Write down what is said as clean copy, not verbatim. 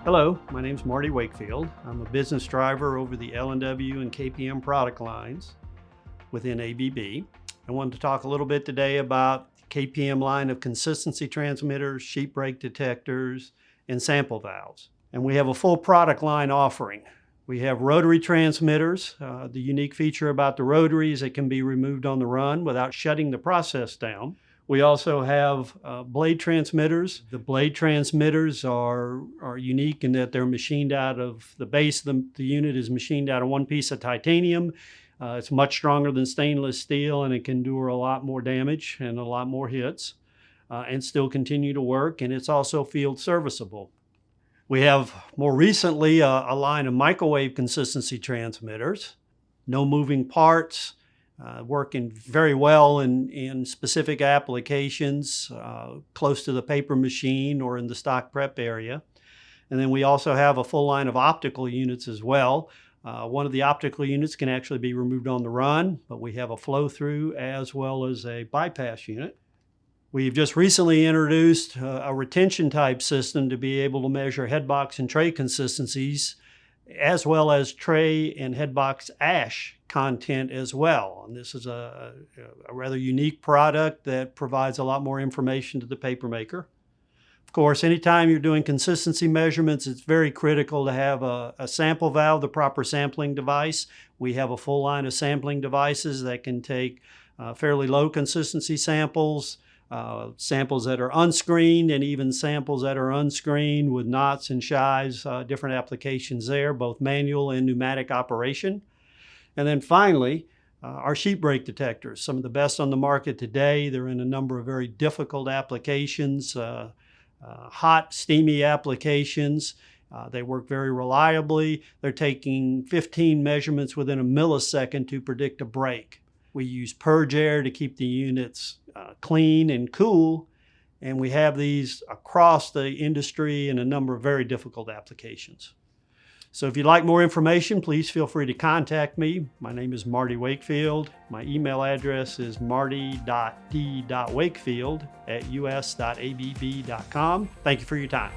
Hello, my name is Marty Wakefield. I'm a business driver over the L&W and KPM product lines within ABB. I wanted to talk a little bit today about the KPM line of consistency transmitters, sheet brake detectors, and sample valves. And we have a full product line offering. We have rotary transmitters. The unique feature about the rotary is it can be removed on the run without shutting the process down. We also have blade transmitters. The blade transmitters are unique in that they're machined out of the base of the unit is machined out of one piece of titanium. It's much stronger than stainless steel, and it can endure a lot more damage and a lot more hits and still continue to work, and it's also field serviceable. We have more recently a line of microwave consistency transmitters, no moving parts, working very well in specific applications close to the paper machine or in the stock prep area. And then we also have a full line of optical units as well. One of the optical units can actually be removed on the run, but we have a flow through as well as a bypass unit. We've just recently introduced a retention type system to be able to measure headbox and tray consistencies, as well as tray and headbox ash content as well. And this is a rather unique product that provides a lot more information to the paper maker. Of course, anytime you're doing consistency measurements, it's very critical to have a sample valve, the proper sampling device. We have a full line of sampling devices that can take fairly low consistency samples, samples that are unscreened, and even samples that are unscreened with knots and shies, different applications there, both manual and pneumatic operation. And then finally, our sheet brake detectors, some of the best on the market today. They're in a number of very difficult applications, hot, steamy applications. They work very reliably. They're taking 15 measurements within a millisecond to predict a break. We use purge air to keep the units clean and cool, and we have these across the industry in a number of very difficult applications. So if you'd like more information, please feel free to contact me. My name is Marty Wakefield. My email address is marty.d.wakefield@us.abb.com. Thank you for your time.